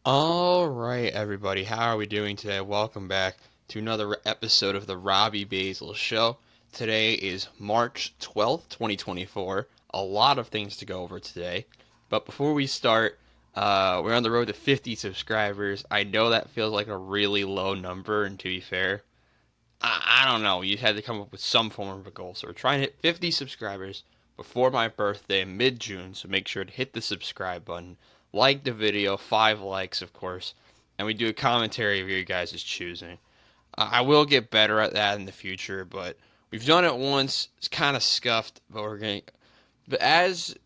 All right, everybody, how are we doing today? Welcome back to another episode of the Robbie Basel Show. Today is March 12th, 2024. A lot of things to go over today. But before we start, we're on the road to 50 subscribers. I know that feels like a really low number, and to be fair, I don't know. You had to come up with some form of a goal. So we're trying to hit 50 subscribers before my birthday, mid-June. So make sure to hit the subscribe button, like the video, 5 likes, of course, and we do a commentary of your guys' choosing. I will get better at that in the future, but we've done it once. It's kind of scuffed, but we're going. But as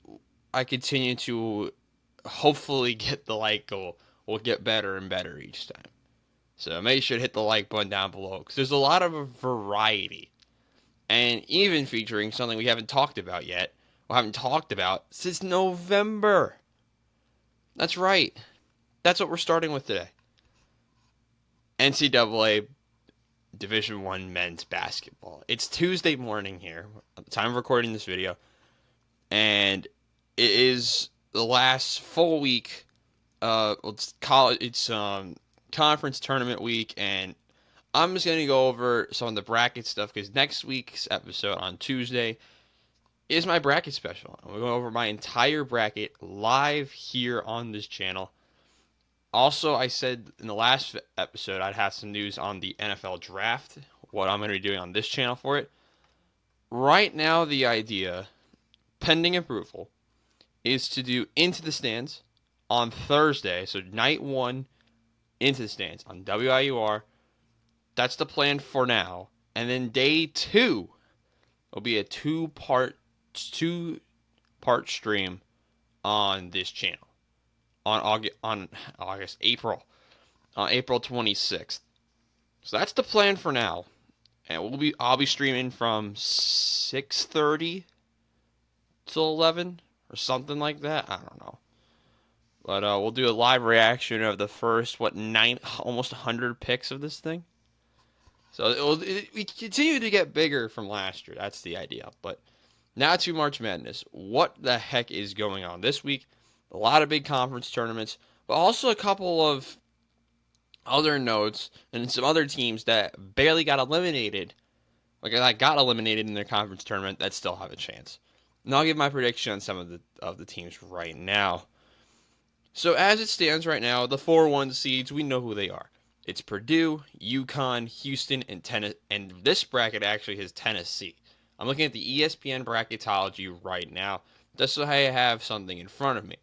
I continue to hopefully get the like goal, we'll get better and better each time. So make sure to hit the like button down below because there's a lot of variety and even featuring something we haven't talked about yet, or haven't talked about since November. That's right. That's what we're starting with today. NCAA Division One men's basketball. It's Tuesday morning here at the time of recording this video, and it is the last full week. It's college. It's conference tournament week, and I'm just going to go over some of the bracket stuff because next week's episode on Tuesday is my bracket special. I'm going to go over my entire bracket live here on this channel. Also, I said in the last episode I'd have some news on the NFL draft, what I'm going to be doing on this channel for it. Right now, the idea, pending approval, is to do Into the Stands on Thursday. So, night one, Into the Stands on WIUR. That's the plan for now. And then day two will be a two part stream on this channel on April 26th. So that's the plan for now. And I'll be streaming from 6:30 till 11 or something like that. I don't know. But we'll do a live reaction of the first almost 100 picks of this thing. So we continue to get bigger from last year. That's the idea. But now to March Madness. What the heck is going on this week? A lot of big conference tournaments, but also a couple of other notes and some other teams that barely got eliminated, like that got eliminated in their conference tournament that still have a chance. And I'll give my prediction on some of the teams right now. So as it stands right now, the 4-1 seeds, we know who they are. It's Purdue, UConn, Houston, and Tennessee. And this bracket actually has Tennessee. I'm looking at the ESPN bracketology right now, just so I have something in front of me.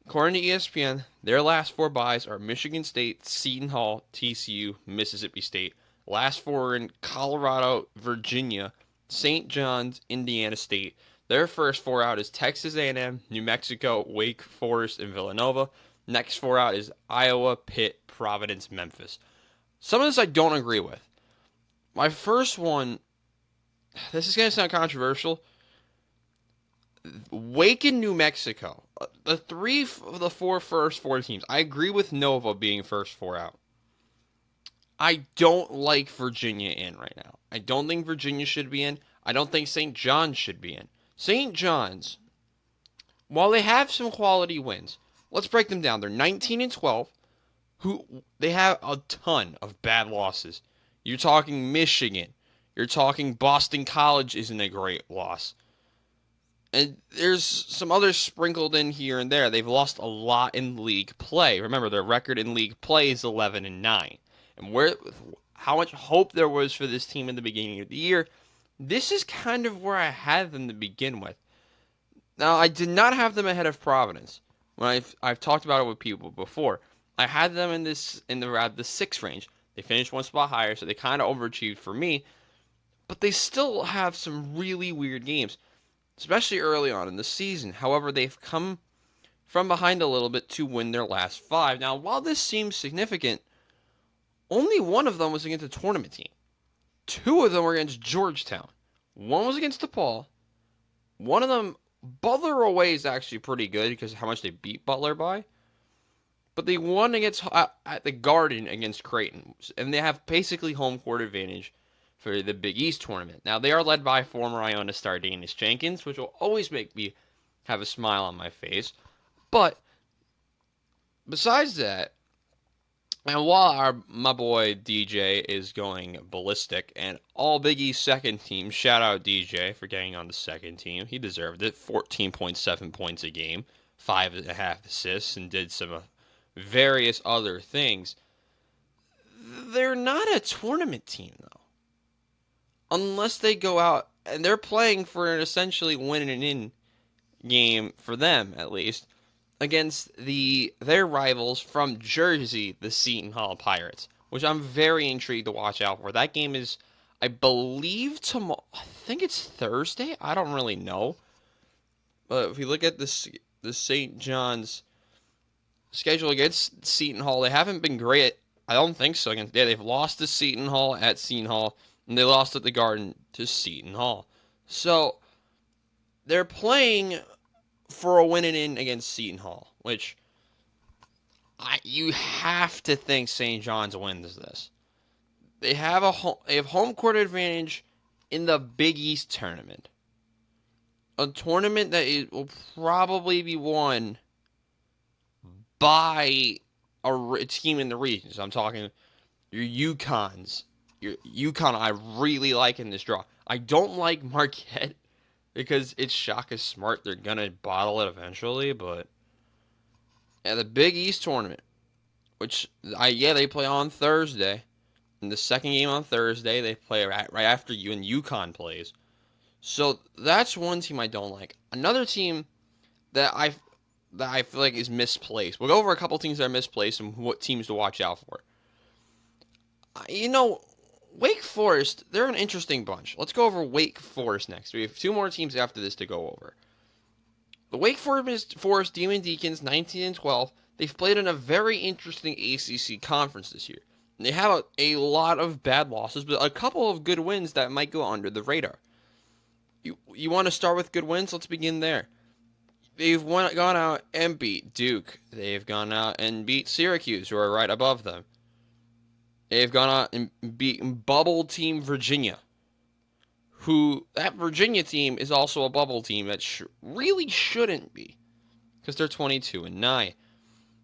According to ESPN, their last four byes are Michigan State, Seton Hall, TCU, Mississippi State. Last four are in Colorado, Virginia, St. John's, Indiana State. Their first four out is Texas A&M, New Mexico, Wake Forest, and Villanova. Next four out is Iowa, Pitt, Providence, Memphis. Some of this I don't agree with. My first one, this is going to sound controversial. Wake in New Mexico. The three of the first four teams. I agree with Nova being first four out. I don't like Virginia in right now. I don't think Virginia should be in. I don't think St. John's should be in. St. John's, while they have some quality wins, let's break them down. They're 19 and 12. They have a ton of bad losses. You're talking Michigan. You're talking Boston College isn't a great loss. And there's some others sprinkled in here and there. They've lost a lot in league play. Remember, their record in league play is 11-9. And how much hope there was for this team in the beginning of the year, this is kind of where I had them to begin with. Now, I did not have them ahead of Providence. When I've talked about it with people before, I had them in the 6 range. They finished one spot higher, so they kind of overachieved for me. But they still have some really weird games, especially early on in the season. However, they've come from behind a little bit to win their last 5. Now, while this seems significant, only one of them was against a tournament team. 2 of them were against Georgetown. One was against DePaul. One of them, Butler away is actually pretty good because of how much they beat Butler by. But they won at the Garden against Creighton, and they have basically home court advantage for the Big East tournament. Now, they are led by former Iona star Danis Jenkins, which will always make me have a smile on my face. But Besides that, and while my boy DJ is going ballistic, and all Big East second team, shout out DJ for getting on the second team. He deserved it. 14.7 points a game, 5.5 assists, and did some various other things. They're not a tournament team though, unless they go out and they're playing for an essentially win and in game for them at least against their rivals from Jersey, the Seton Hall Pirates, which I'm very intrigued to watch out for. That game is, I believe, tomorrow. I think it's Thursday. I don't really know, but if we look at the St. John's schedule against Seton Hall, they haven't been great. I don't think so. Against they've lost to Seton Hall at Seton Hall, and they lost at the Garden to Seton Hall. So they're playing for a win and in against Seton Hall, which you have to think St. John's wins this. They have home court advantage in the Big East tournament, a tournament that will probably be won by a team in the region. So I'm talking your UConns. Your UConn I really like in this draw. I don't like Marquette because it's Shaka Smart. They're gonna bottle it eventually, but at the Big East tournament, which they play on Thursday. In the second game on Thursday, they play right after you and UConn plays. So that's one team I don't like. Another team that I feel like is misplaced. We'll go over a couple teams that are misplaced and what teams to watch out for. Wake Forest, they're an interesting bunch. Let's go over Wake Forest next. We have two more teams after this to go over. The Wake Forest Demon Deacons, 19 and 12, they've played in a very interesting ACC conference this year. They have a lot of bad losses, but a couple of good wins that might go under the radar. You want to start with good wins? Let's begin there. They've gone out and beat Duke. They've gone out and beat Syracuse, who are right above them. They've gone out and beaten bubble team Virginia, that Virginia team is also a bubble team that really shouldn't be, because they're 22-9.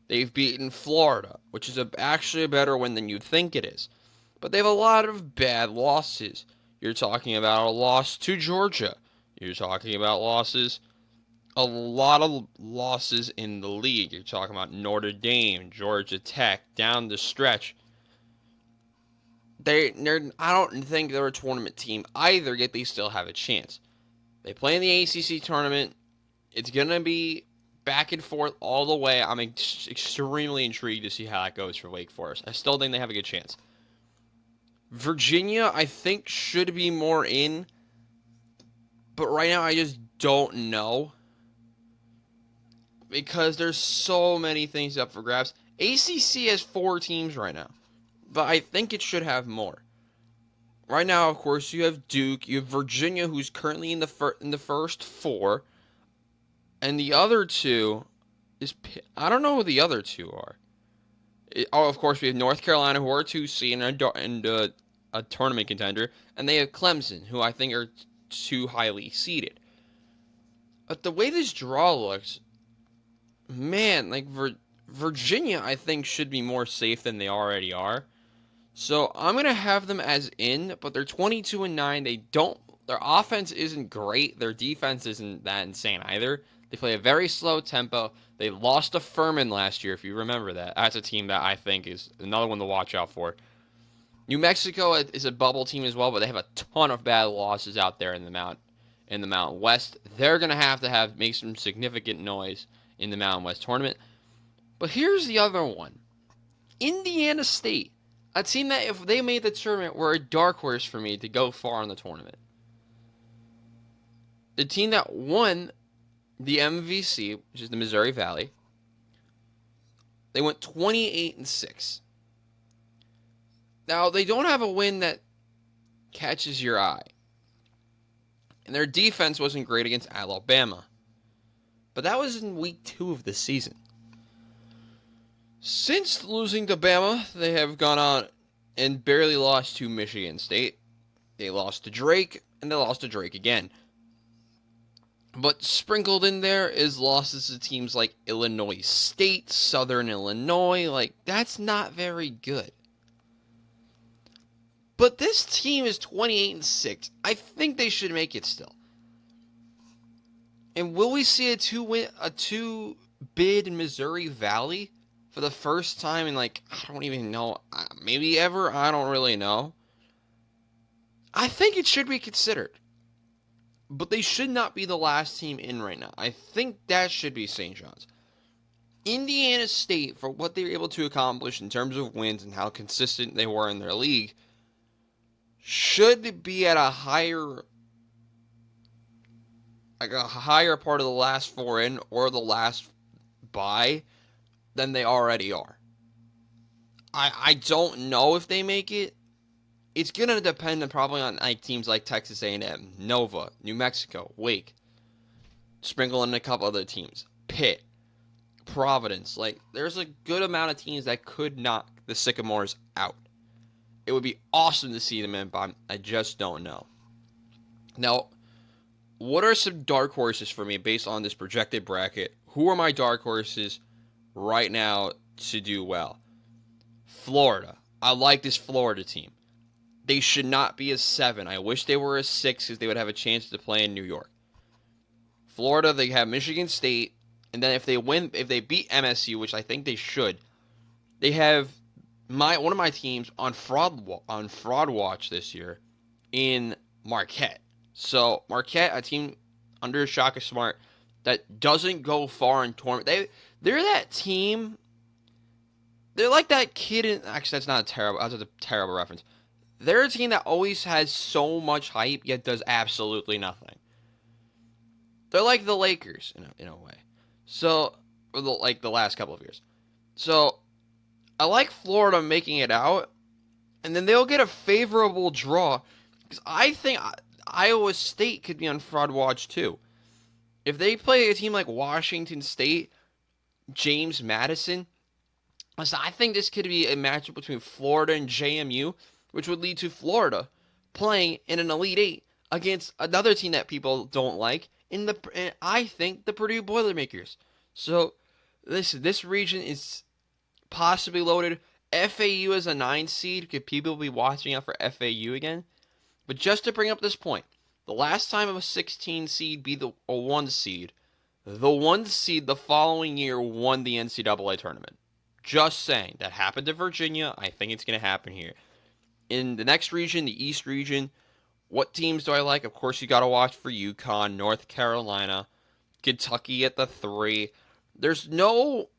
They've beaten Florida, which is actually a better win than you'd think it is. But they have a lot of bad losses. You're talking about a loss to Georgia. You're talking about a lot of losses in the league. You're talking about Notre Dame, Georgia Tech, down the stretch. I don't think they're a tournament team either, yet they still have a chance. They play in the ACC tournament. It's going to be back and forth all the way. I'm extremely intrigued to see how that goes for Wake Forest. I still think they have a good chance. Virginia, I think, should be more in, but right now I just don't know because there's so many things up for grabs. ACC has 4 teams right now, but I think it should have more. Right now, of course, you have Duke, you have Virginia, who's currently in the first 4, and the other 2 I don't know who the other 2 are. Of course, we have North Carolina, who are 2C and a tournament contender, and they have Clemson, who I think are too highly seeded. But the way this draw looks, man, like Virginia, I think should be more safe than they already are. So I'm gonna have them as in, but they're 22-9. Their offense isn't great. Their defense isn't that insane either. They play a very slow tempo. They lost to Furman last year, if you remember that. That's a team that I think is another one to watch out for. New Mexico is a bubble team as well, but they have a ton of bad losses out there in the Mountain West. They're gonna have to make some significant noise in the Mountain West tournament. But here's the other one. Indiana State. A team that if they made the tournament were a dark horse for me to go far in the tournament. The team that won the MVC, which is the Missouri Valley, they went 28-6. Now, they don't have a win that catches your eye. And their defense wasn't great against Alabama. But that was in week 2 of the season. Since losing to Bama, they have gone on and barely lost to Michigan State. They lost to Drake, and they lost to Drake again. But sprinkled in there is losses to teams like Illinois State, Southern Illinois. Like, that's not very good. But this team is 28-6. I think they should make it still. And will we see a two bid in Missouri Valley for the first time in, like, I don't even know, maybe ever? I don't really know. I think it should be considered. But they should not be the last team in right now. I think that should be St. John's. Indiana State, for what they were able to accomplish in terms of wins and how consistent they were in their league, should be at a higher part of the last four in or the last bye than they already are. I don't know if they make it. It's gonna depend probably on like teams like Texas A&M, Nova, New Mexico, Wake, sprinkle in a couple other teams, Pitt, Providence. Like, there's a good amount of teams that could knock the Sycamores out. It would be awesome to see them in, but I just don't know. Now, what are some dark horses for me based on this projected bracket? Who are my dark horses right now to do well? Florida. I like this Florida team. They should not be a 7. I wish they were a 6 because they would have a chance to play in New York. Florida, they have Michigan State, and then if they beat MSU, which I think they should, they have one of my teams on fraud watch this year in Marquette. So Marquette, a team under Shaka Smart that doesn't go far in tournament. They're that team. They're like that kid in. Actually, that's a terrible reference. They're a team that always has so much hype yet does absolutely nothing. They're like the Lakers in a way. So, like the last couple of years. So, I like Florida making it out, and then they'll get a favorable draw because I think Iowa State could be on fraud watch too. If they play a team like Washington State, James Madison, I think this could be a matchup between Florida and JMU, which would lead to Florida playing in an Elite Eight against another team that people don't like, I think the Purdue Boilermakers. So this region is possibly loaded. FAU as a 9 seed. Could people be watching out for FAU again? But just to bring up this point, the last time a 16 seed beat a 1 seed, the 1 seed the following year won the NCAA tournament. Just saying. That happened to Virginia. I think it's going to happen here. In the next region, the East region, what teams do I like? Of course, you got to watch for UConn, North Carolina, Kentucky at the 3. There's no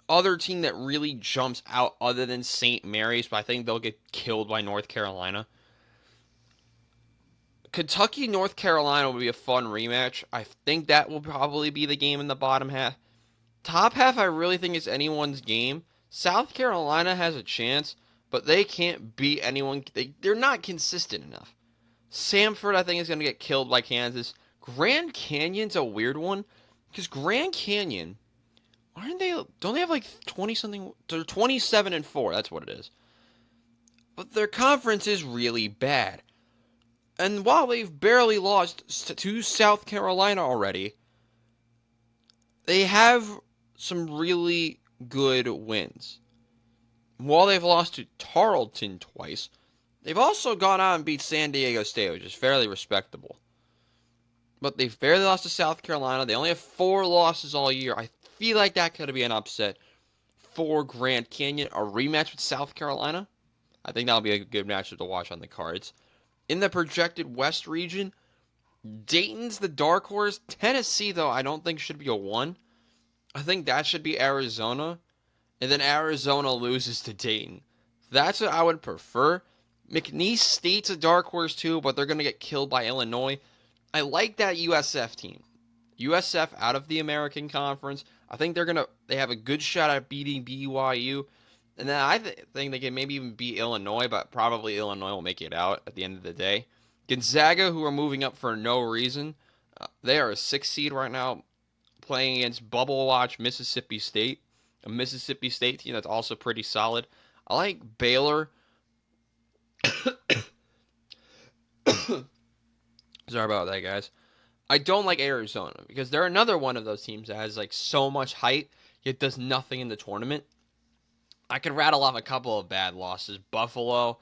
other team that really jumps out other than St. Mary's, but I think they'll get killed by North Carolina. Kentucky, North Carolina will be a fun rematch. I think that will probably be the game in the bottom half. Top half, I really think is anyone's game. South Carolina has a chance, but they can't beat anyone. They're not consistent enough. Samford, I think, is going to get killed by Kansas. Grand Canyon's a weird one, because Grand Canyon, don't they have like 20 something? They're 27-4, that's what it is. But their conference is really bad. And while they've barely lost to South Carolina already, they have some really good wins. While they've lost to Tarleton twice, they've also gone out and beat San Diego State, which is fairly respectable. But they've barely lost to South Carolina. They only have 4 losses all year. I feel like that could be an upset for Grand Canyon. A rematch with South Carolina. I think that'll be a good matchup to watch on the cards. In the projected West region, Dayton's the dark horse. Tennessee, though, I don't think should be a 1. I think that should be Arizona. And then Arizona loses to Dayton. That's what I would prefer. McNeese State's a dark horse too, but they're going to get killed by Illinois. I like that USF team. USF out of the American Conference. I think they have a good shot at beating BYU. And then I think they can maybe even beat Illinois, but probably Illinois will make it out at the end of the day. Gonzaga, who are moving up for no reason, they are a 6 seed right now, playing against Bubble Watch Mississippi State, a Mississippi State team that's also pretty solid. I like Baylor. Sorry about that, guys. I don't like Arizona because they're another one of those teams that has like so much height yet does nothing in the tournament. I could rattle off a couple of bad losses. Buffalo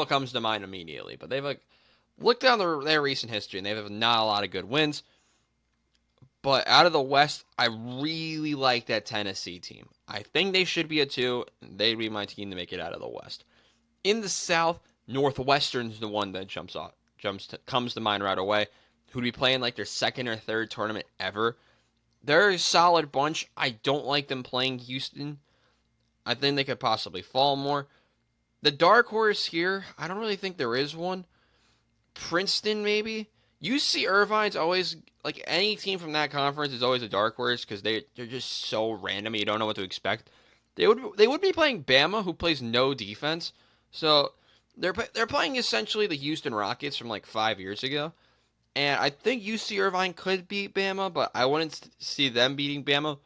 comes to mind immediately, but they've like look down their recent history and they have not a lot of good wins. But out of the West, I really like that Tennessee team. I think they should be a 2. They'd be my team to make it out of the West. In the South, Northwestern's the one that comes to mind right away. Who'd be playing like their second or third tournament ever. They're a solid bunch. I don't like them playing Houston. I think they could possibly fall more. The dark horse here, I don't really think there is one. Princeton, maybe. UC Irvine's always like any team from that conference is always a dark horse because they're just so random. You don't know what to expect. They would be playing Bama, who plays no defense. So they're playing essentially the Houston Rockets from like 5 years ago. And I think UC Irvine could beat Bama, but I wouldn't see them beating Bama.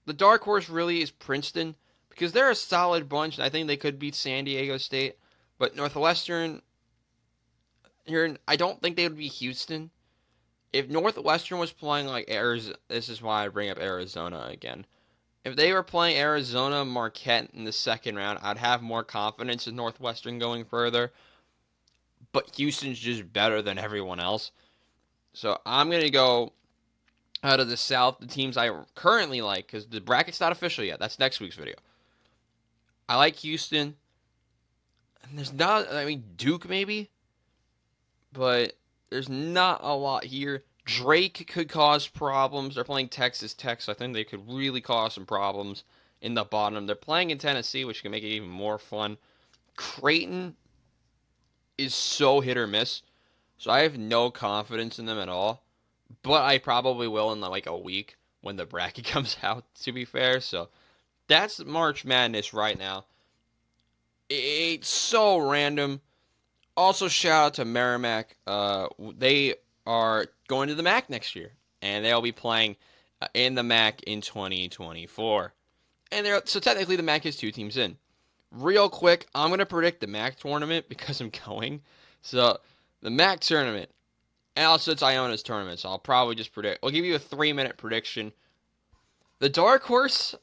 The dark horse really is Princeton because they're a solid bunch, and I think they could beat San Diego State. But Northwestern, here, I don't think they would be Houston. If Northwestern was playing like Arizona, this is why I bring up Arizona again. If they were playing Arizona Marquette in the second round, I'd have more confidence in Northwestern going further. But Houston's just better than everyone else. So I'm going to go out of the South, the teams I currently like, because the bracket's not official yet. That's next week's video. I like Houston. And there's not, I mean, Duke maybe, but there's not a lot here. Drake could cause problems. They're playing Texas Tech, so I think they could really cause some problems in the bottom. They're playing in Tennessee, which can make it even more fun. Creighton is so hit or miss, so I have no confidence in them at all. But I probably will in like a week when the bracket comes out, to be fair. So that's March Madness right now. It's so random. Also, shout out to Merrimack. They are going to the MAC next year, and they'll be playing in the MAC in 2024. And so technically the MAC has 2 teams in. Real quick, I'm gonna predict the MAC tournament because I'm going. So the MAC tournament, and also it's Iona's tournament, so I'll probably just predict. I'll give you a 3-minute prediction. The dark horse,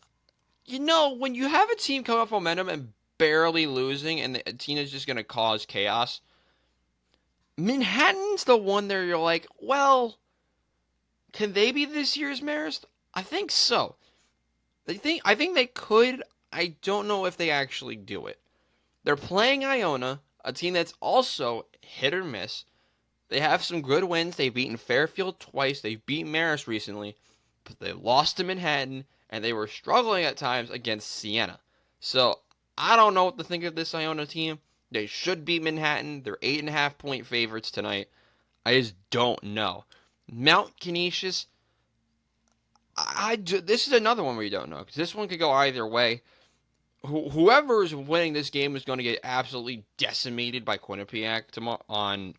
when you have a team come off momentum and barely losing, and the team is just gonna cause chaos. Manhattan's the one there you're like, well, can they be this year's Marist? I think so. I think they could. I don't know if they actually do it. They're playing Iona, a team that's also hit or miss. They have some good wins. They've beaten Fairfield twice. They've beaten Marist recently, but they lost to Manhattan, and they were struggling at times against Siena. So I don't know what to think of this Iona team. They should beat Manhattan. They're 8.5-point favorites tonight. I just don't know. Mount Canisius, this is another one where you don't know because this one could go either way. Whoever is winning this game is going to get absolutely decimated by Quinnipiac tomorrow on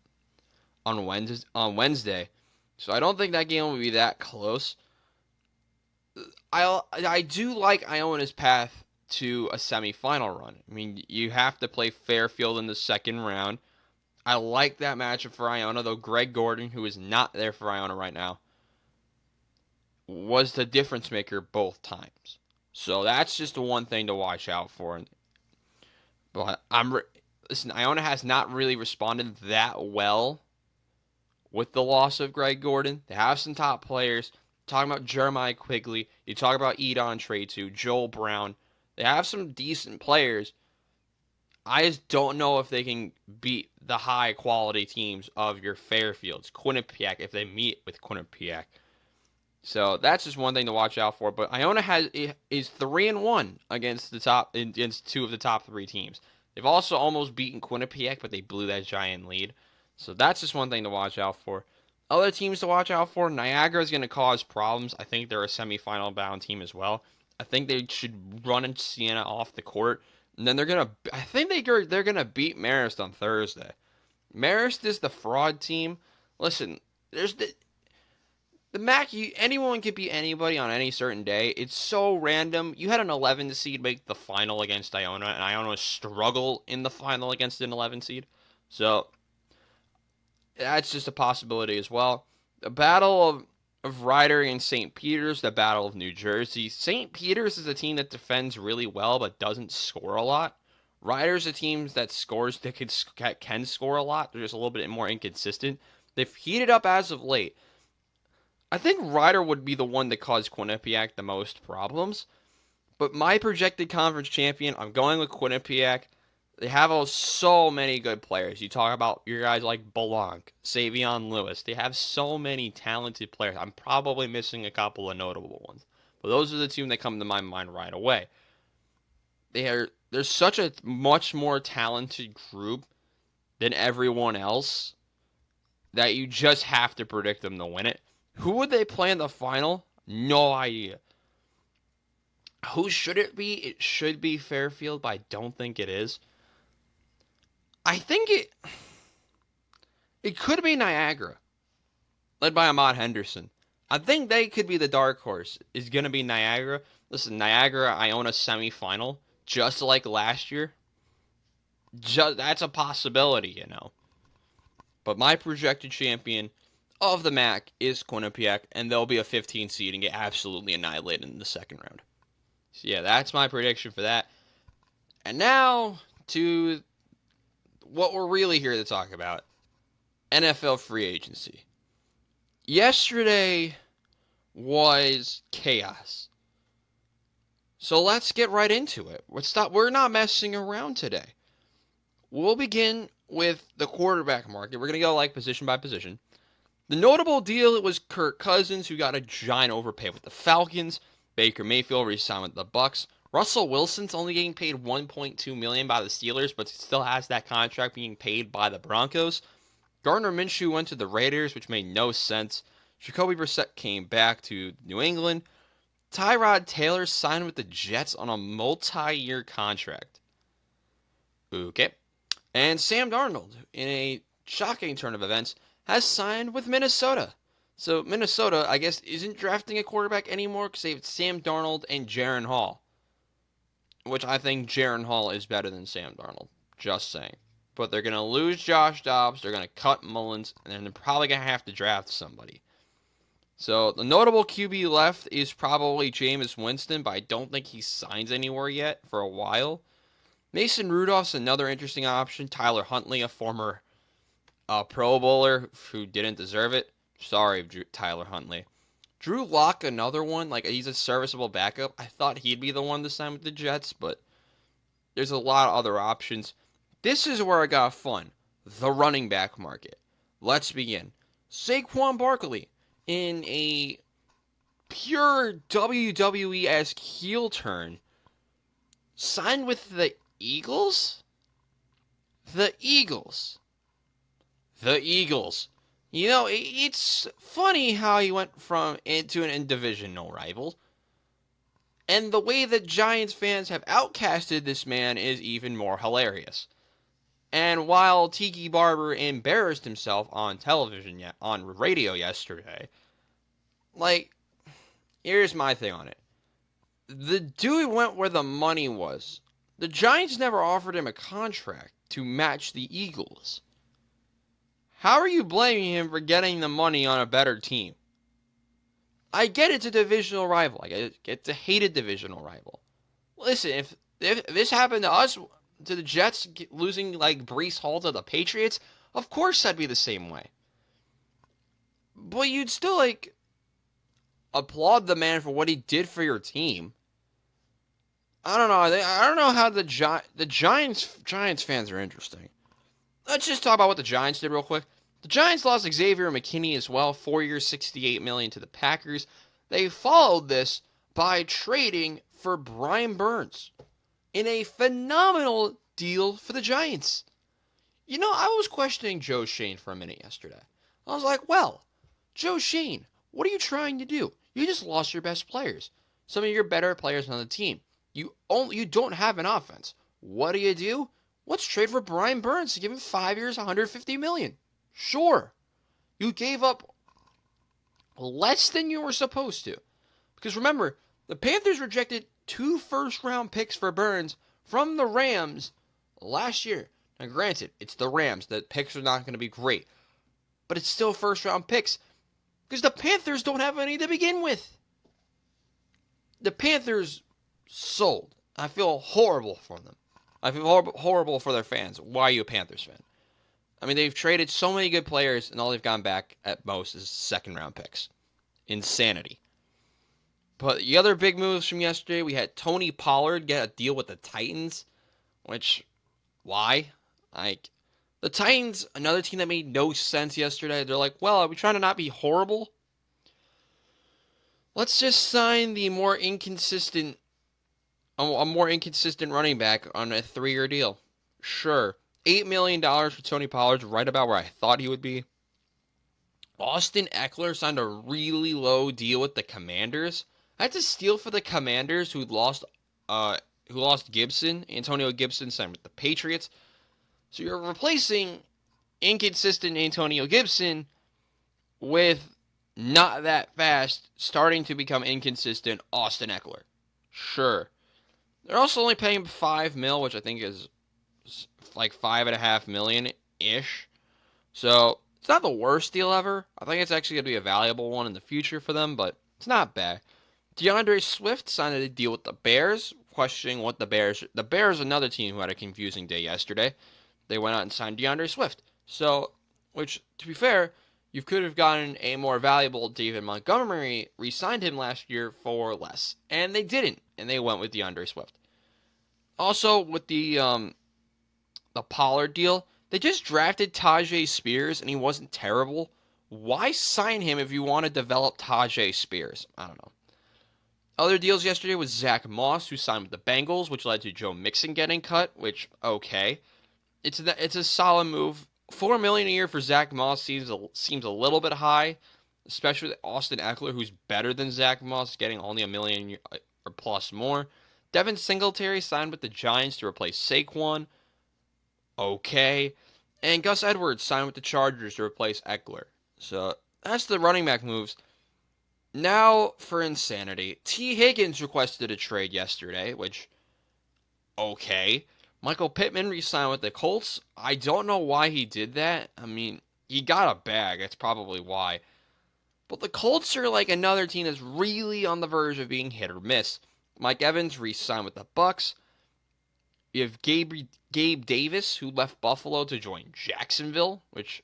Wednesday. So I don't think that game will be that close. I do like Iona's path to a semifinal run. I mean, you have to play Fairfield in the second round. I like that matchup for Iona, though Greg Gordon, who is not there for Iona right now, was the difference maker both times. So that's just the one thing to watch out for. But listen, Iona has not really responded that well with the loss of Greg Gordon. They have some top players. Talking about Jeremiah Quigley, you talk about Edon Tretu, Joel Brown. They have some decent players. I just don't know if they can beat the high quality teams of your Fairfields, Quinnipiac, if they meet with Quinnipiac. So that's just one thing to watch out for. But Iona is 3-1 against 2 of the top 3 teams. They've also almost beaten Quinnipiac, but they blew that giant lead. So that's just one thing to watch out for. Other teams to watch out for, Niagara is going to cause problems. I think they're a semifinal bound team as well. I think they should run Siena off the court. And then I think they're gonna beat Marist on Thursday. Marist is the fraud team. Listen, there's the MAC. Anyone can beat anybody on any certain day. It's so random. You had an 11 seed make the final against Iona, and Iona struggle in the final against an 11 seed. So that's just a possibility as well. The battle of Ryder and St. Peter's, the battle of New Jersey. St. Peter's is a team that defends really well but doesn't score a lot. Ryder's a team that scores that can score a lot. They're just a little bit more inconsistent. They've heated up as of late. I think Ryder would be the one that caused Quinnipiac the most problems. But my projected conference champion, I'm going with Quinnipiac. They have so many good players. You talk about your guys like Blanc, Savion Lewis. They have so many talented players. I'm probably missing a couple of notable ones. But those are the two that come to my mind right away. There's such a much more talented group than everyone else that you just have to predict them to win it. Who would they play in the final? No idea. Who should it be? It should be Fairfield, but I don't think it is. I think it could be Niagara, led by Ahmad Henderson. I think they could be the dark horse. Is going to be Niagara. Listen, Niagara, Iona semifinal, just like last year. That's a possibility, you know. But my projected champion of the MAC is Quinnipiac, and they'll be a 15 seed and get absolutely annihilated in the second round. So yeah, that's my prediction for that. And now to what we're really here to talk about. NFL free agency. Yesterday was chaos. So let's get right into it. We're not messing around today. We'll begin with the quarterback market. We're going to go like position by position. The notable deal was Kirk Cousins, who got a giant overpay with the Falcons. Baker Mayfield re-signed with the Bucks. Russell Wilson's only getting paid $1.2 million by the Steelers, but still has that contract being paid by the Broncos. Gardner Minshew went to the Raiders, which made no sense. Jacoby Brissett came back to New England. Tyrod Taylor signed with the Jets on a multi-year contract. Okay. And Sam Darnold, in a shocking turn of events, has signed with Minnesota. So Minnesota, I guess, isn't drafting a quarterback anymore because they have Sam Darnold and Jaron Hall. Which I think Jaron Hall is better than Sam Darnold. Just saying. But they're going to lose Josh Dobbs, they're going to cut Mullins, and then they're probably going to have to draft somebody. So the notable QB left is probably Jameis Winston, but I don't think he signs anywhere yet for a while. Mason Rudolph's another interesting option. Tyler Huntley, a former Pro Bowler who didn't deserve it. Sorry, Tyler Huntley. Drew Lock, another one. Like, he's a serviceable backup. I thought he'd be the one to sign with the Jets, but there's a lot of other options. This is where it got fun. The running back market. Let's begin. Saquon Barkley, in a pure WWE-esque heel turn, signed with the Eagles? The Eagles. The Eagles. You know, it's funny how he went from into an divisional rival. And the way that Giants fans have outcasted this man is even more hilarious. And while Tiki Barber embarrassed himself on television, on radio yesterday, like, here's my thing on it. The dude went where the money was. The Giants never offered him a contract to match the Eagles. How are you blaming him for getting the money on a better team? I get it's a divisional rival. I get it's a hated divisional rival. Listen, if this happened to us, to the Jets losing like Breece Hall to the Patriots, of course I'd be the same way. But you'd still like applaud the man for what he did for your team. I don't know. I don't know how the Giants fans are interesting. Let's just talk about what the Giants did real quick. The Giants lost Xavier McKinney as well, 4 years, $68 million to the Packers. They followed this by trading for Brian Burns in a phenomenal deal for the Giants. You know, I was questioning Joe Shane for a minute yesterday. I was like, well, Joe Shane, what are you trying to do? You just lost your best players. Some of your better players on the team. You don't have an offense. What do? Let's trade for Brian Burns to give him 5 years, $150 million. Sure. You gave up less than you were supposed to. Because remember, the Panthers rejected 2 first-round picks for Burns from the Rams last year. Now, granted, it's the Rams. The picks are not going to be great. But it's still first-round picks. Because the Panthers don't have any to begin with. The Panthers sold. I feel horrible for them. I feel horrible for their fans. Why are you a Panthers fan? I mean, they've traded so many good players, and all they've gone back at most is second-round picks. Insanity. But the other big moves from yesterday, we had Tony Pollard get a deal with the Titans, which, why? Like, the Titans, another team that made no sense yesterday. They're like, well, are we trying to not be horrible? Let's just sign the more inconsistent, a more inconsistent running back on a 3-year deal. Sure. $8 million for Tony Pollard, right about where I thought he would be. Austin Eckler signed a really low deal with the Commanders. That's a steal for the Commanders who lost Gibson. Antonio Gibson signed with the Patriots. So you're replacing inconsistent Antonio Gibson with not that fast, starting to become inconsistent Austin Eckler. Sure. They're also only paying $5 million, which I think is like $5.5 million-ish. So it's not the worst deal ever. I think it's actually going to be a valuable one in the future for them, but it's not bad. DeAndre Swift signed a deal with the Bears, questioning what the Bears... The Bears, another team who had a confusing day yesterday. They went out and signed DeAndre Swift. So, which, to be fair, you could have gotten a more valuable David Montgomery, re-signed him last year for less. And they didn't, and they went with DeAndre Swift. Also, with the Pollard deal, they just drafted Tajay Spears, and he wasn't terrible. Why sign him if you want to develop Tajay Spears? I don't know. Other deals yesterday was Zach Moss, who signed with the Bengals, which led to Joe Mixon getting cut, which, okay. It's a solid move. $4 million a year for Zach Moss seems a little bit high, especially with Austin Eckler, who's better than Zach Moss, getting only $1 million or plus more. Devin Singletary signed with the Giants to replace Saquon. Okay. And Gus Edwards signed with the Chargers to replace Eckler. So that's the running back moves. Now for insanity. T. Higgins requested a trade yesterday, which, okay. Michael Pittman re-signed with the Colts. I don't know why he did that. I mean, he got a bag. That's probably why. But the Colts are like another team that's really on the verge of being hit or miss. Mike Evans re-signed with the Bucks. You have Gabe Davis, who left Buffalo to join Jacksonville, which,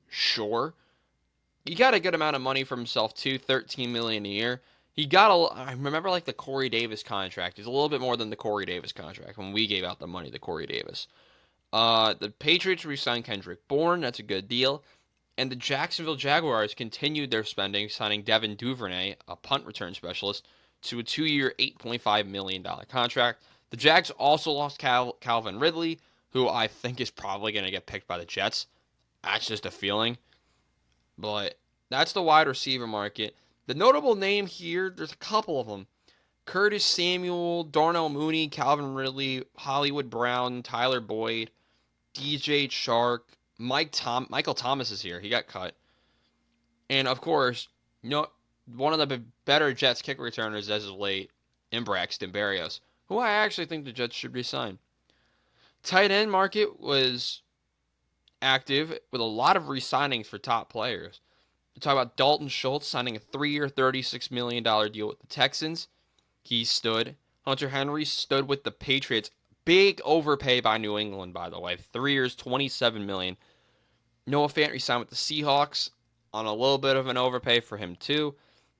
sure. He got a good amount of money for himself, too, $13 million a year. I remember like the Corey Davis contract. It's a little bit more than the Corey Davis contract when we gave out the money to Corey Davis. The Patriots re-signed Kendrick Bourne. That's a good deal. And the Jacksonville Jaguars continued their spending, signing Devin Duvernay, a punt return specialist, to a 2-year, $8.5 million contract. The Jags also lost Calvin Ridley, who I think is probably going to get picked by the Jets. That's just a feeling. But that's the wide receiver market. The notable name here, there's a couple of them. Curtis Samuel, Darnell Mooney, Calvin Ridley, Hollywood Brown, Tyler Boyd, DJ Chark, Michael Thomas is here. He got cut. And, of course, one of the better Jets kick returners as of late, in Braxton Berrios, who I actually think the Jets should resign. Tight end market was active with a lot of re-signings for top players. We talk about Dalton Schultz signing a 3-year, $36 million deal with the Texans. He stood. Hunter Henry stood with the Patriots. Big overpay by New England, by the way. 3 years, $27 million. Noah Fant re-signed with the Seahawks on a little bit of an overpay for him, too.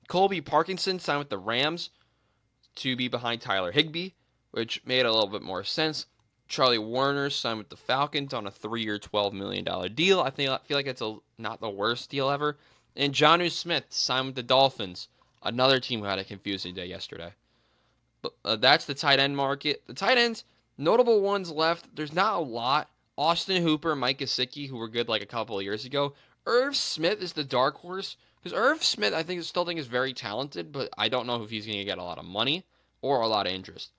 Colby Parkinson signed with the Rams to be behind Tyler Higbee, which made a little bit more sense. Charlie Warner signed with the Falcons on a 3-year, $12 million deal. I feel like it's not the worst deal ever. And Jonnu Smith signed with the Dolphins, another team who had a confusing day yesterday. But that's the tight end market. The tight ends, notable ones left. There's not a lot. Austin Hooper, Mike Gesicki, who were good like a couple of years ago. Irv Smith is the dark horse. Because Irv Smith, I still think is very talented, but I don't know if he's going to get a lot of money or a lot of interest.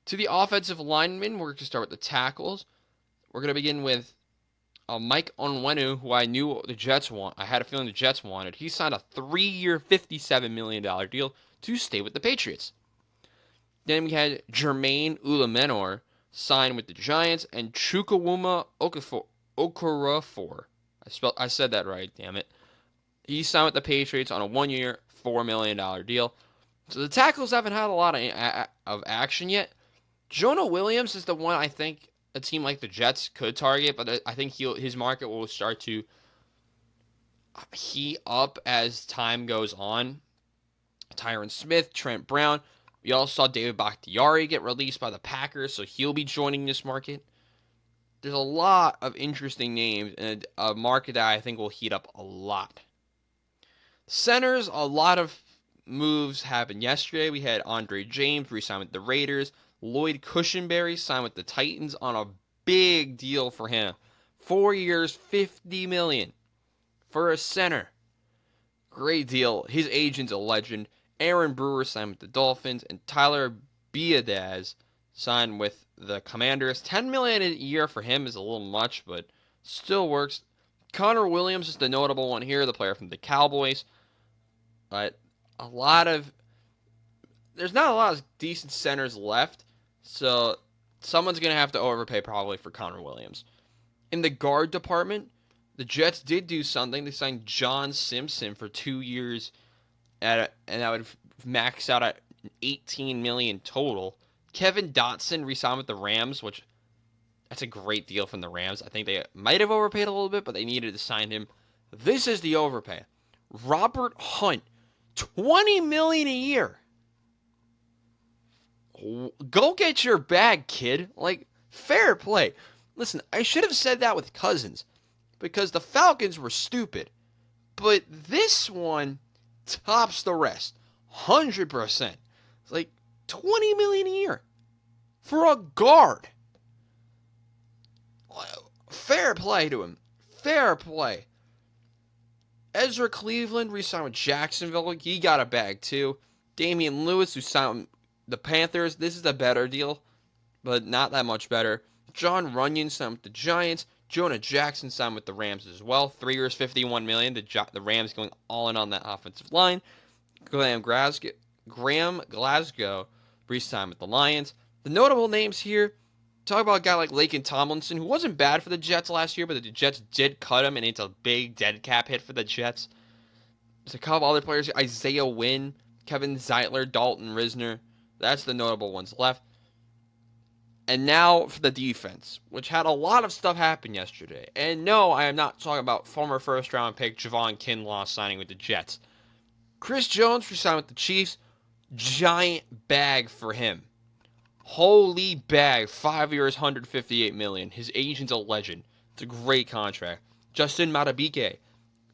To the offensive linemen, we're going to start with the tackles. We're going to begin with Mike Onwenu, who I knew the Jets want. I had a feeling the Jets wanted. He signed a 3-year, $57 million deal to stay with the Patriots. Then we had Jermaine Ulumenor signed with the Giants, and Chukwuma Okorafor. I said that right, damn it. He signed with the Patriots on a 1-year, $4 million deal. So the tackles haven't had a lot of action yet. Jonah Williams is the one I think a team like the Jets could target, but I think his market will start to heat up as time goes on. Tyron Smith, Trent Brown. We also saw David Bakhtiari get released by the Packers, so he'll be joining this market. There's a lot of interesting names and a market that I think will heat up a lot. Centers, a lot of moves happened yesterday. We had Andre James re-signed with the Raiders. Lloyd Cushenberry signed with the Titans on a big deal for him. 4 years, $50 million for a center. Great deal. His agent's a legend. Aaron Brewer signed with the Dolphins, and Tyler Biadasz signed with the Commanders. $10 million a year for him is a little much, but still works. Connor Williams is the notable one here, the player from the Cowboys. But there's not a lot of decent centers left, so someone's going to have to overpay probably for Connor Williams. In the guard department, the Jets did do something. They signed John Simpson for 2 years, and that would max out at $18 million total. Kevin Dotson re-signed with the Rams, which that's a great deal from the Rams. I think they might have overpaid a little bit, but they needed to sign him. This is the overpay. Robert Hunt, $20 million a year. Go get your bag, kid. Like, fair play. Listen, I should have said that with Cousins, because the Falcons were stupid. But this one tops the rest. 100%. It's like $20 million a year for a guard. Fair play to him. Fair play. Ezra Cleveland re-signed with Jacksonville. He got a bag too. Damian Lewis, who signed with the Panthers. This is a better deal, but not that much better. John Runyon signed with the Giants. Jonah Jackson signed with the Rams as well. 3 years, $51 million. The Rams going all in on that offensive line. Graham Glasgow re-signed with the Lions. The notable names here, talk about a guy like Laken Tomlinson, who wasn't bad for the Jets last year, but the Jets did cut him, and it's a big dead cap hit for the Jets. There's a couple other players, Isaiah Wynn, Kevin Zeitler, Dalton Risner. That's the notable ones left. And now for the defense, which had a lot of stuff happen yesterday. And no, I am not talking about former first-round pick Javon Kinlaw signing with the Jets. Chris Jones re-signed with the Chiefs. Giant bag for him. Holy bag. 5 years, $158 million. His agent's a legend. It's a great contract. Justin Madubuike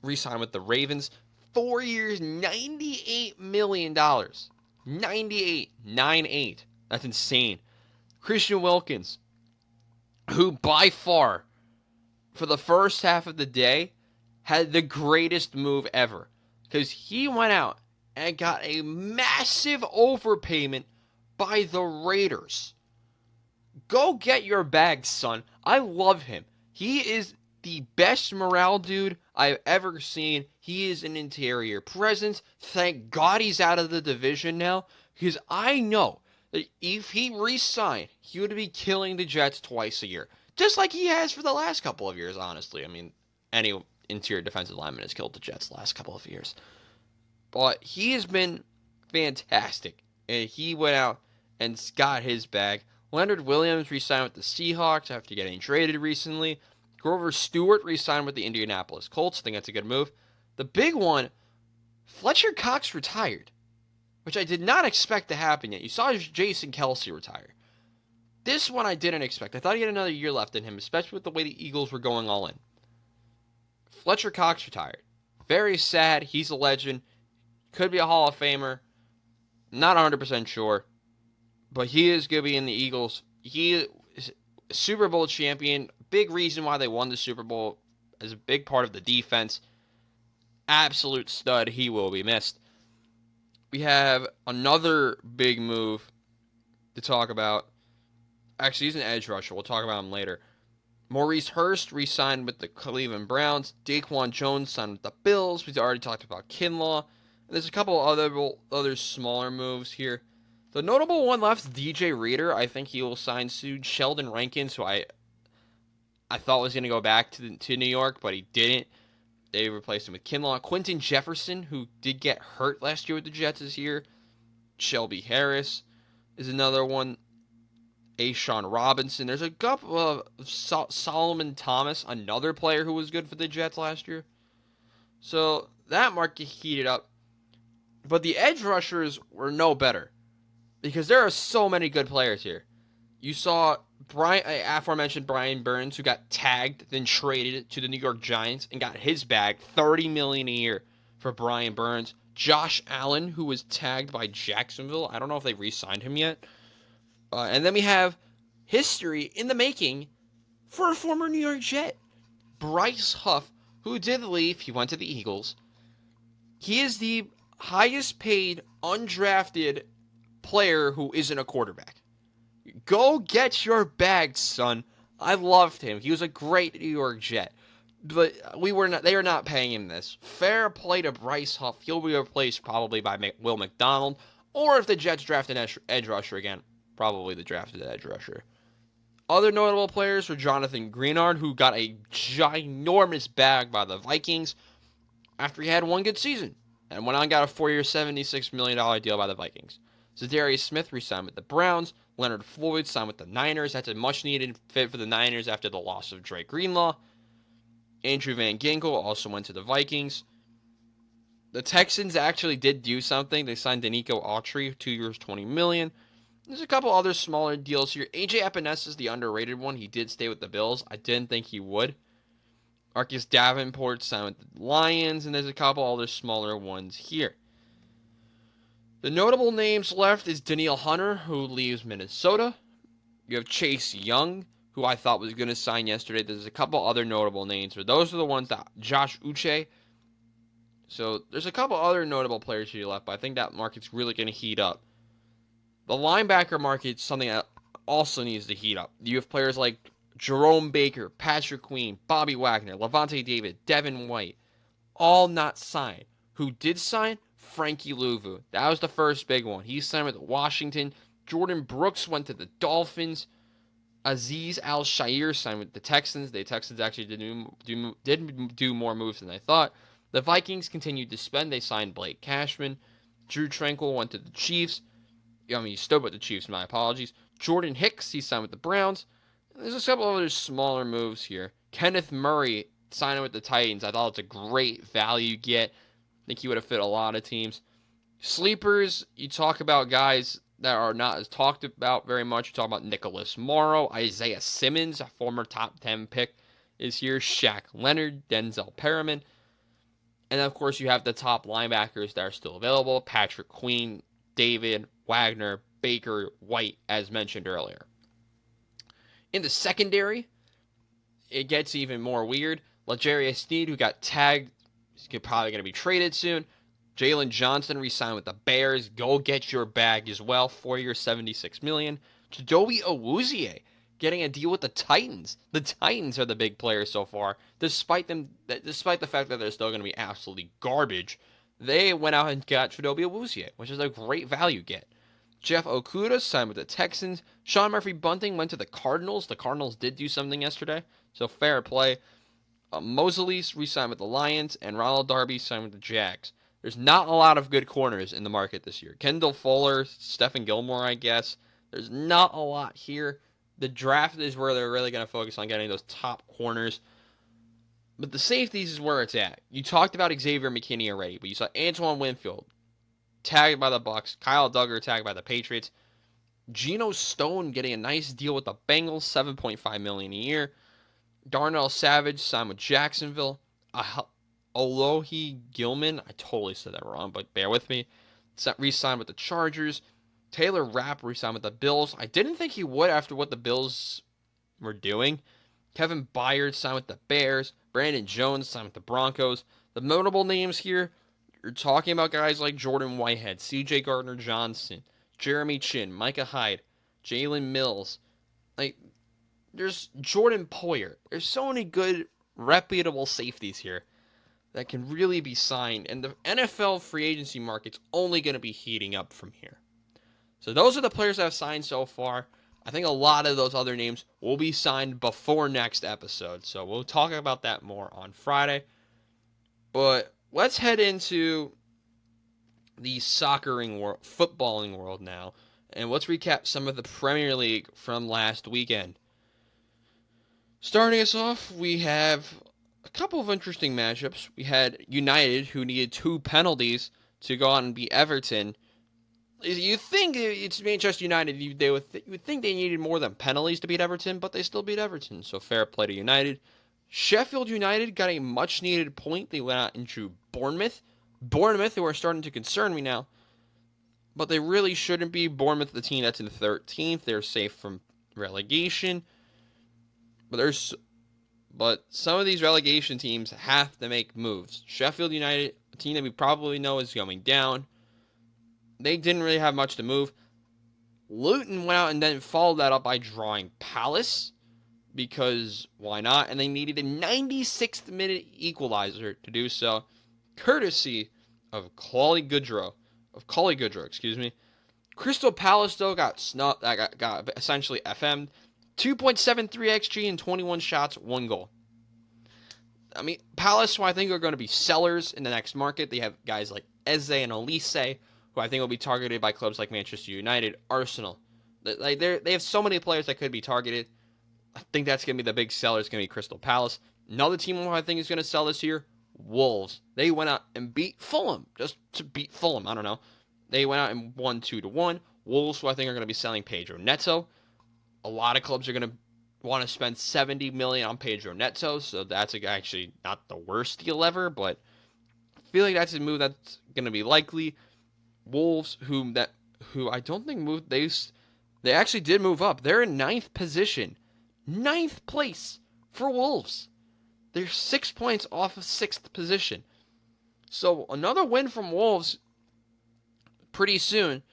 re-signed with the Ravens. 4 years, $98 million. 98. 9-8. That's insane. Christian Wilkins, who by far, for the first half of the day, had the greatest move ever. Because he went out and got a massive overpayment by the Raiders. Go get your bag, son. I love him. He is the best morale dude I've ever seen. He is an interior presence. Thank God he's out of the division now. Because I know that if he re-signed, he would be killing the Jets twice a year. Just like he has for the last couple of years, honestly. I mean, any interior defensive lineman has killed the Jets the last couple of years. But he has been fantastic. And he went out and got his bag. Leonard Williams re-signed with the Seahawks after getting traded recently. Grover Stewart re-signed with the Indianapolis Colts. I think that's a good move. The big one, Fletcher Cox retired, which I did not expect to happen yet. You saw Jason Kelce retire. This one I didn't expect. I thought he had another year left in him, especially with the way the Eagles were going all in. Fletcher Cox retired. Very sad. He's a legend. Could be a Hall of Famer. Not 100% sure. But he is going to be in the Eagles. He is a Super Bowl champion. Big reason why they won the Super Bowl. As a big part of the defense. Absolute stud. He will be missed. We have another big move to talk about. Actually, he's an edge rusher. We'll talk about him later. Maurice Hurst re-signed with the Cleveland Browns. Daquan Jones signed with the Bills. We've already talked about Kinlaw. And there's a couple other smaller moves here. The notable one left is DJ Reader. I think he will sign soon. Sheldon Rankins, who I thought was going to go back to New York, but he didn't. They replaced him with Kinlaw. Quentin Jefferson, who did get hurt last year with the Jets, is here. Shelby Harris is another one. Ashawn Robinson. There's a couple of Solomon Thomas, another player who was good for the Jets last year. So that market heated up. But the edge rushers were no better because there are so many good players here. You saw aforementioned Brian Burns, who got tagged, then traded to the New York Giants and got his bag, $30 million a year for Brian Burns. Josh Allen, who was tagged by Jacksonville. I don't know if they re-signed him yet. And then we have history in the making for a former New York Jet, Bryce Huff, who did leave. He went to the Eagles. He is the highest paid undrafted player who isn't a quarterback. Go get your bag, son. I loved him. He was a great New York Jet. But they are not paying him this. Fair play to Bryce Huff. He'll be replaced probably by Will McDonald. Or if the Jets draft an edge rusher again, probably the drafted edge rusher. Other notable players were Jonathan Greenard, who got a ginormous bag by the Vikings after he had one good season. And went on and got a 4-year, $76 million deal by the Vikings. Zadarius Smith re-signed with the Browns. Leonard Floyd signed with the Niners. That's a much-needed fit for the Niners after the loss of Drake Greenlaw. Andrew Van Ginkel also went to the Vikings. The Texans actually did do something. They signed Danico Autry, 2 years, $20 million. There's a couple other smaller deals here. AJ Epinesa is the underrated one. He did stay with the Bills. I didn't think he would. Marcus Davenport signed with the Lions, and there's a couple other smaller ones here. The notable names left is Danielle Hunter, who leaves Minnesota. You have Chase Young, who I thought was going to sign yesterday. There's a couple other notable names, but those are the ones that Josh Uche. So there's a couple other notable players here left, but I think that market's really going to heat up. The linebacker market's something that also needs to heat up. You have players like Jerome Baker, Patrick Queen, Bobby Wagner, Levante David, Devin White, all not signed. Who did sign? Frankie Louvu. That was the first big one. He signed with Washington. Jordan Brooks went to the Dolphins. Azeez Al-Shaair signed with the Texans. The Texans actually did do more moves than I thought. The Vikings continued to spend. They signed Blake Cashman. Drew Tranquill went to the Chiefs. He stood with the Chiefs, my apologies. Jordan Hicks, he signed with the Browns. There's a couple other smaller moves here. Kenneth Murray signing with the Titans. I thought it's a great value get. I think he would have fit a lot of teams. Sleepers, you talk about guys that are not as talked about very much. You talk about Nicholas Morrow, Isaiah Simmons, a former top 10 pick, is here. Shaq Leonard, Denzel Perriman. And of course, you have the top linebackers that are still available. Patrick Queen, David, Wagner, Baker, White, as mentioned earlier. In the secondary, it gets even more weird. L'Jarius Sneed, who got tagged, is probably going to be traded soon. Jalen Johnson re-signed with the Bears. Go get your bag as well. 4 years, $76 million. Chidobe Awuzie getting a deal with the Titans. The Titans are the big players so far. Despite the fact that they're still going to be absolutely garbage, they went out and got Chidobe Awuzie, which is a great value get. Jeff Okuda signed with the Texans. Sean Murphy-Bunting went to the Cardinals. The Cardinals did do something yesterday, so fair play. Mosley re-signed with the Lions, and Ronald Darby signed with the Jags. There's not a lot of good corners in the market this year. Kendall Fuller, Stephen Gilmore, I guess. There's not a lot here. The draft is where they're really going to focus on getting those top corners. But the safeties is where it's at. You talked about Xavier McKinney already, but you saw Antoine Winfield tagged by the Bucs, Kyle Duggar tagged by the Patriots, Geno Stone getting a nice deal with the Bengals, $7.5 million a year. Darnell Savage signed with Jacksonville. Alohi Gilman, I totally said that wrong, but bear with me. Re-signed with the Chargers. Taylor Rapp re-signed with the Bills. I didn't think he would after what the Bills were doing. Kevin Byard signed with the Bears. Brandon Jones signed with the Broncos. The notable names here, you're talking about guys like Jordan Whitehead, C.J. Gardner-Johnson, Jeremy Chin, Micah Hyde, Jalen Mills. There's Jordan Poyer. There's so many good, reputable safeties here that can really be signed, and the NFL free agency market's only going to be heating up from here. So those are the players that have signed so far. I think a lot of those other names will be signed before next episode, so we'll talk about that more on Friday. But let's head into the footballing world now, and let's recap some of the Premier League from last weekend. Starting us off, we have a couple of interesting matchups. We had United, who needed 2 penalties to go out and beat Everton. You think it's Manchester United, you would think they needed more than penalties to beat Everton, but they still beat Everton, so fair play to United. Sheffield United got a much-needed point. They went out and drew Bournemouth. Bournemouth, who are starting to concern me now, but they really shouldn't be. Bournemouth, the team that's in 13th, they're safe from relegation. But some of these relegation teams have to make moves. Sheffield United, a team that we probably know is going down, they didn't really have much to move. Luton went out and then followed that up by drawing Palace, because why not? And they needed a 96th minute equalizer to do so, courtesy of Cauley Goodrow. Crystal Palace though got essentially FM'd. 2.73 xG in 21 shots, 1 goal. I mean, Palace, who I think are going to be sellers in the next market. They have guys like Eze and Elise, who I think will be targeted by clubs like Manchester United, Arsenal. They have so many players that could be targeted. I think that's going to be the big seller. It's going to be Crystal Palace. Another team who I think is going to sell this year, Wolves. They went out and beat Fulham, just to beat Fulham. I don't know. They went out and won 2-1. Wolves, who I think are going to be selling Pedro Neto. A lot of clubs are going to want to spend $70 million on Pedro Neto, so that's actually not the worst deal ever, but I feel like that's a move that's going to be likely. Wolves, who I don't think moved, they actually did move up. They're in 9th position. 9th place for Wolves. They're 6 points off of 6th position. So another win from Wolves pretty soon,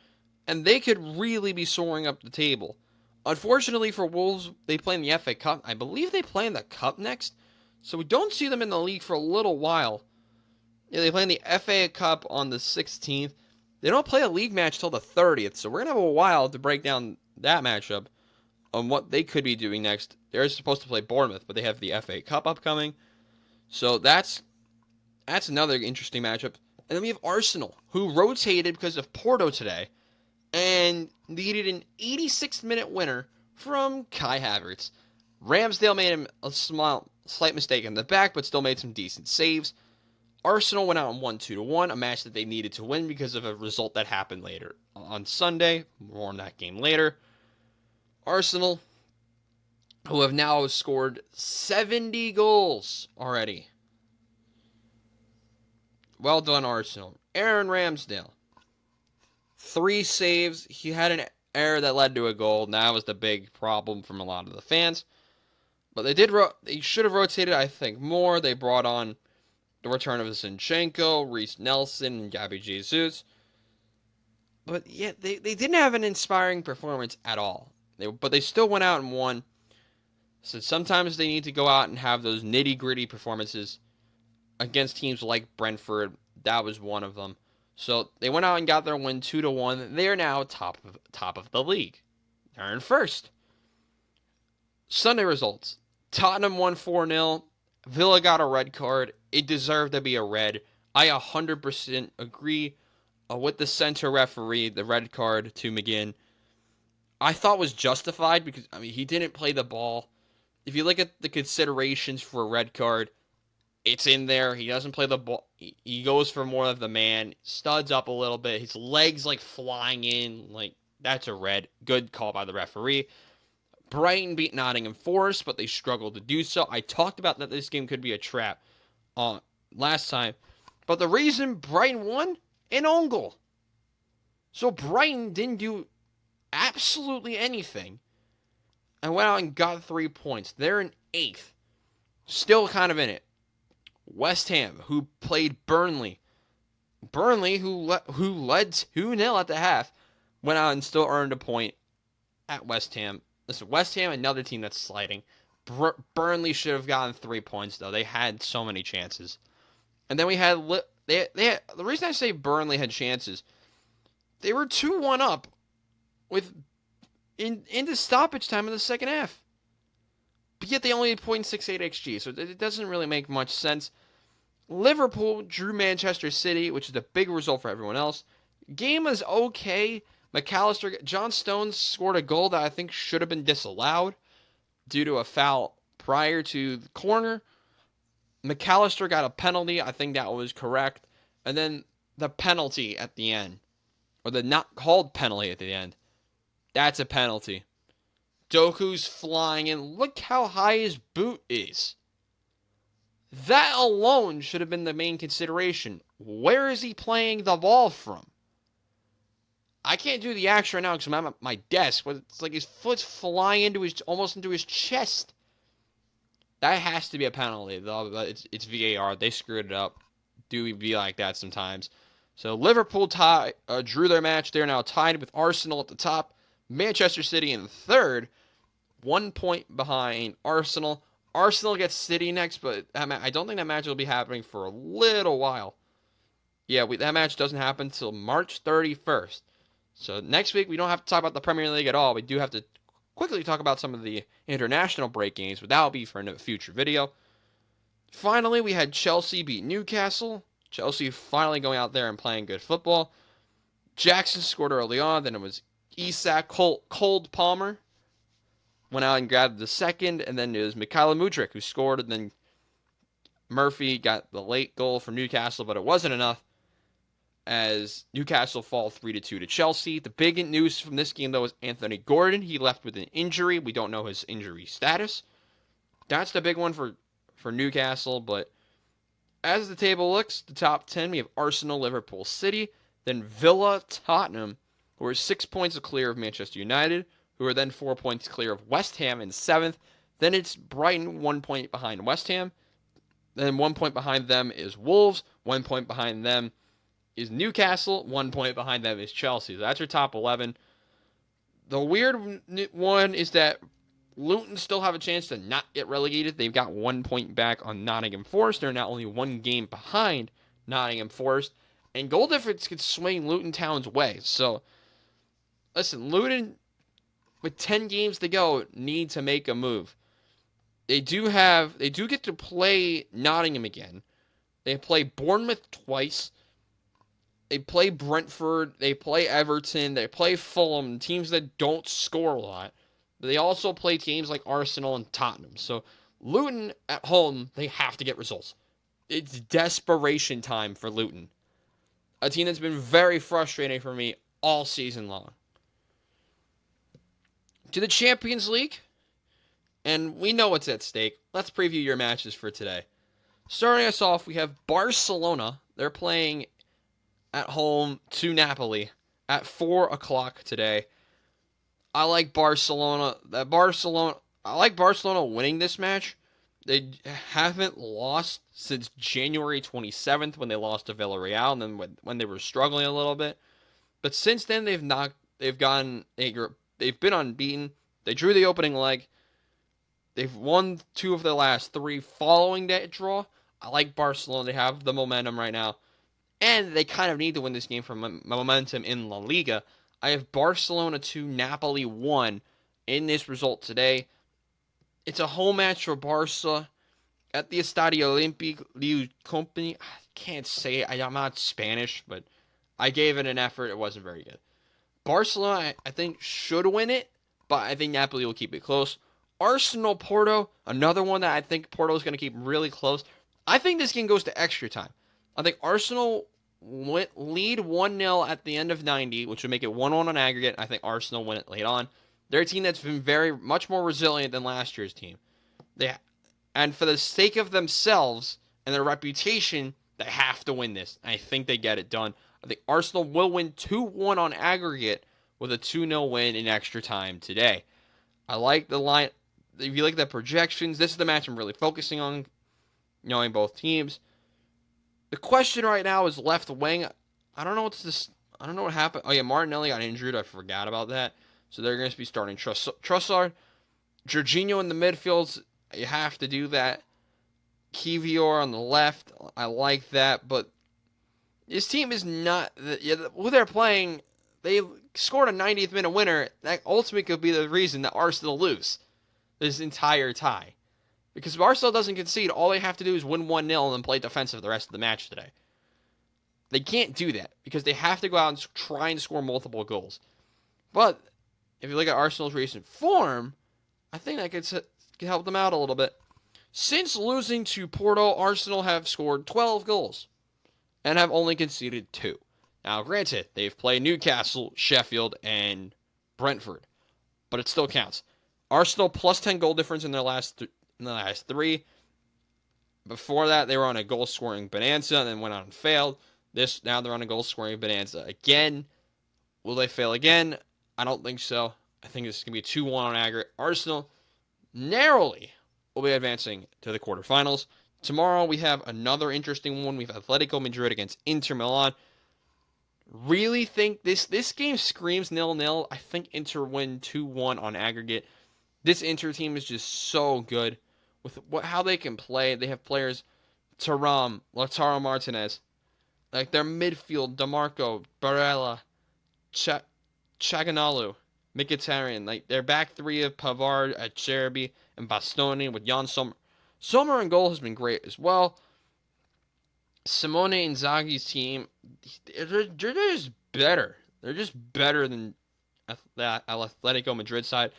and they could really be soaring up the table. Unfortunately for Wolves, they play in the FA Cup. I believe they play in the Cup next, so we don't see them in the league for a little while. Yeah, they play in the FA Cup on the 16th. They don't play a league match till the 30th, so we're going to have a while to break down that matchup on what they could be doing next. They're supposed to play Bournemouth, but they have the FA Cup upcoming. So that's another interesting matchup. And then we have Arsenal, who rotated because of Porto today and needed an 86th minute winner from Kai Havertz. Ramsdale made a slight mistake in the back, but still made some decent saves. Arsenal went out and won 2-1, a match that they needed to win because of a result that happened later on Sunday. More on that game later. Arsenal, who have now scored 70 goals already. Well done, Arsenal. Aaron Ramsdale, 3 saves. He had an error that led to a goal, and that was the big problem from a lot of the fans. But they should have rotated, I think, more. They brought on the return of Zinchenko, Reece Nelson, and Gabby Jesus. But yeah, they didn't have an inspiring performance at all. But they still went out and won. So sometimes they need to go out and have those nitty-gritty performances against teams like Brentford. That was one of them. So they went out and got their win 2-1. They are now top of the league. They're in first. Sunday results. Tottenham won 4-0. Villa got a red card. It deserved to be a red. I 100% agree with the center referee, the red card to McGinn. I thought was justified because, I mean, he didn't play the ball. If you look at the considerations for a red card, it's in there. He doesn't play the ball. He goes for more of the man. Studs up a little bit. His legs like flying in. Like, that's a red. Good call by the referee. Brighton beat Nottingham Forest, but they struggled to do so. I talked about that this game could be a trap last time. But the reason Brighton won? An own goal. So Brighton didn't do absolutely anything and went out and got 3 points. They're in 8th. Still kind of in it. West Ham, who played Burnley. Burnley, who led 2-0 at the half, went out and still earned a point at West Ham. Listen, West Ham, another team that's sliding. Burnley should have gotten 3 points, though. They had so many chances. And then we had... the reason I say Burnley had chances, they were 2-1 up into stoppage time in the second half. But yet they only had .68 XG, so it doesn't really make much sense. Liverpool drew Manchester City, which is a big result for everyone else. Game was okay. John Stones scored a goal that I think should have been disallowed due to a foul prior to the corner. McAllister got a penalty. I think that was correct. And then the penalty at the end, or the not called penalty at the end, that's a penalty. Doku's flying in. Look how high his boot is. That alone should have been the main consideration. Where is he playing the ball from? I can't do the action right now because I'm at my desk, but it's like his foot's flying almost into his chest. That has to be a penalty, though. It's VAR. They screwed it up. Do be like that sometimes. So Liverpool drew their match. They're now tied with Arsenal at the top. Manchester City in third, 1 point behind Arsenal. Arsenal gets City next, but I don't think that match will be happening for a little while. Yeah, that match doesn't happen until March 31st. So next week, we don't have to talk about the Premier League at all. We do have to quickly talk about some of the international break games, but that will be for a future video. Finally, we had Chelsea beat Newcastle. Chelsea finally going out there and playing good football. Jackson scored early on, then it was Isak Cold Palmer went out and grabbed the second, and then it was Mykhailo Mudryk who scored, and then Murphy got the late goal for Newcastle, but it wasn't enough as Newcastle fall 3-2 to Chelsea. The big news from this game, though, is Anthony Gordon. He left with an injury. We don't know his injury status. That's the big one for Newcastle, but as the table looks, the top 10, we have Arsenal, Liverpool, City, then Villa, Tottenham, who are 6 points clear of Manchester United, who are then 4 points clear of West Ham in 7th. Then it's Brighton, 1 point behind West Ham. Then 1 point behind them is Wolves. 1 point behind them is Newcastle. 1 point behind them is Chelsea. So that's your top 11. The weird one is that Luton still have a chance to not get relegated. They've got 1 point back on Nottingham Forest. They're now only 1 game behind Nottingham Forest. And goal difference could swing Luton Town's way. So, listen, Luton, with 10 games to go, need to make a move. They do get to play Nottingham again. They play Bournemouth twice. They play Brentford. They play Everton. They play Fulham, teams that don't score a lot. But they also play teams like Arsenal and Tottenham. So Luton at home, they have to get results. It's desperation time for Luton. A team that's been very frustrating for me all season long. To the Champions League, and we know what's at stake. Let's preview your matches for today. Starting us off, we have Barcelona. They're playing at home to Napoli at 4 o'clock today. I like Barcelona. I like Barcelona winning this match. They haven't lost since January 27th when they lost to Villarreal, and then when they were struggling a little bit. But since then, they've been unbeaten. They drew the opening leg. They've won 2 of their last 3 following that draw. I like Barcelona. They have the momentum right now. And they kind of need to win this game for momentum in La Liga. I have Barcelona 2, Napoli 1 in this result today. It's a home match for Barca at the Estadio Olímpic Liu Company. I can't say it. I'm not Spanish, but I gave it an effort. It wasn't very good. Barcelona, I think, should win it, but I think Napoli will keep it close. Arsenal Porto, another one that I think Porto is going to keep really close. I think this game goes to extra time. I think Arsenal lead 1-0 at the end of 90, which would make it 1-1 on aggregate. I think Arsenal win it late on. They're a team that's been very much more resilient than last year's team. And for the sake of themselves and their reputation, they have to win this. I think they get it done. I think Arsenal will win 2-1 on aggregate with a 2-0 win in extra time today. I like the line. If you like the projections, this is the match I'm really focusing on, knowing both teams. The question right now is left wing. I don't know what happened. Oh yeah, Martinelli got injured. I forgot about that. So they're going to be starting Trossard. Jorginho in the midfield. You have to do that. Kivior on the left. I like that, but this team is not who they're playing. They scored a 90th minute winner. That ultimately could be the reason that Arsenal lose this entire tie. Because if Arsenal doesn't concede, all they have to do is win 1-0 and then play defensive the rest of the match today. They can't do that because they have to go out and try and score multiple goals. But if you look at Arsenal's recent form, I think that could help them out a little bit. Since losing to Porto, Arsenal have scored 12 goals and have only conceded 2. Now, granted, they've played Newcastle, Sheffield, and Brentford, but it still counts. Arsenal plus 10 goal difference in the last 3. Before that, they were on a goal-scoring bonanza and then went on and failed. Now they're on a goal-scoring bonanza again. Will they fail again? I don't think so. I think this is going to be a 2-1 on aggregate. Arsenal narrowly will be advancing to the quarterfinals. Tomorrow we have another interesting one. We have Atletico Madrid against Inter Milan. Really think this game screams 0-0. I think Inter win 2-1 on aggregate. This Inter team is just so good with how they can play. They have players Thuram, Lautaro Martinez, like their midfield, DeMarco, Barella, Chaganalu, Mkhitaryan, like their back three of Pavard, Cherby, and Bastoni with Jan Sommer. Sommer in goal has been great as well. Simone Inzaghi's team, they're just better. They're just better than that Atletico Madrid side.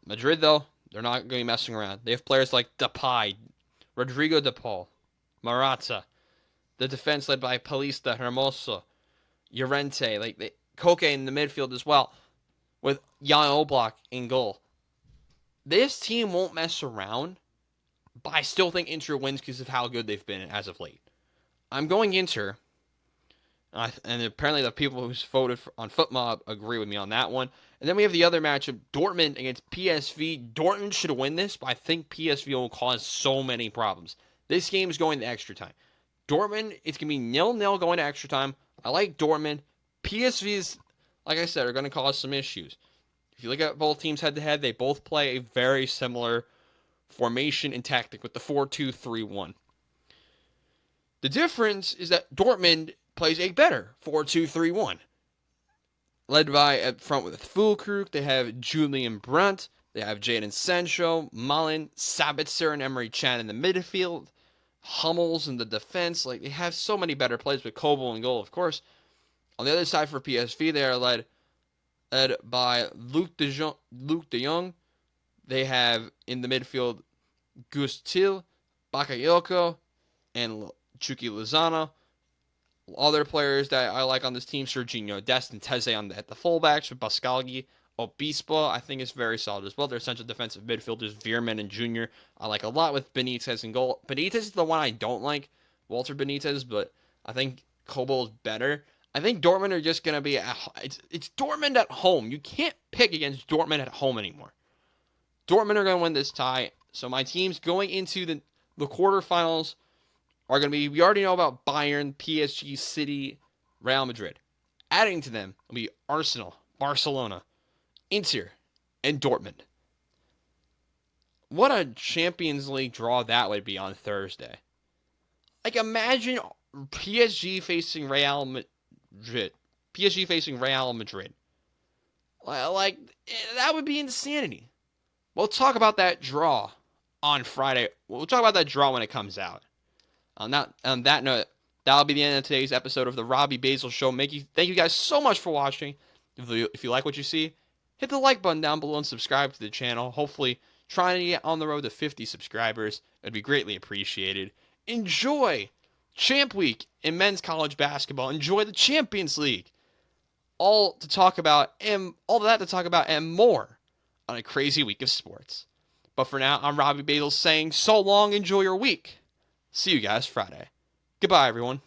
Madrid, though, they're not going to be messing around. They have players like Depay, Rodrigo De Paul, Morata, the defense led by Paulista, Hermoso, Llorente, Koke in the midfield as well, with Jan Oblak in goal. This team won't mess around, but I still think Inter wins because of how good they've been as of late. I'm going Inter, and apparently the people who voted on FootMob agree with me on that one. And then we have the other matchup, Dortmund against PSV. Dortmund should win this, but I think PSV will cause so many problems. This game is going to extra time. Dortmund, it's going to be 0-0 going to extra time. I like Dortmund. PSV is, like I said, are going to cause some issues. If you look at both teams head-to-head, they both play a very similar formation and tactic with the 4-2-3-1. The difference is that Dortmund plays a better 4-2-3-1. Led by up front with Füllkrug, they have Julian Brandt, they have Jadon Sancho, Malen, Sabitzer, and Emre Can in the midfield, Hummels in the defense. They have so many better players with Kobel in goal, of course. On the other side for PSV, they are led by Luc de Jong. They have in the midfield Gus Til, Bakayoko, and Chucky Lozano. Other players that I like on this team, Serginho Dest and Teze at the fullbacks with Bascalgi. Obispo, I think, is very solid as well. Their central defensive midfielders, Veerman and Junior, I like a lot with Benitez in goal. Benitez is the one I don't like, Walter Benitez, but I think Kobel is better. I think Dortmund are just going to be it's Dortmund at home. You can't pick against Dortmund at home anymore. Dortmund are going to win this tie. So my teams going into the quarterfinals are going to be, we already know about Bayern, PSG, City, Real Madrid. Adding to them will be Arsenal, Barcelona, Inter, and Dortmund. What a Champions League draw that would be on Thursday. Imagine PSG facing Real Madrid. PSG facing Real Madrid. That would be insanity. We'll talk about that draw on Friday. We'll talk about that draw when it comes out. On that note, that'll be the end of today's episode of the Robbie Basel Show. Thank you guys so much for watching. If you like what you see, hit the like button down below and subscribe to the channel. Hopefully, trying to get on the road to 50 subscribers. It'd be greatly appreciated. Enjoy Champ Week in men's college basketball. Enjoy the Champions League. All that to talk about and more on a crazy week of sports. But for now, I'm Robbie Basel saying so long, enjoy your week. See you guys Friday. Goodbye, everyone.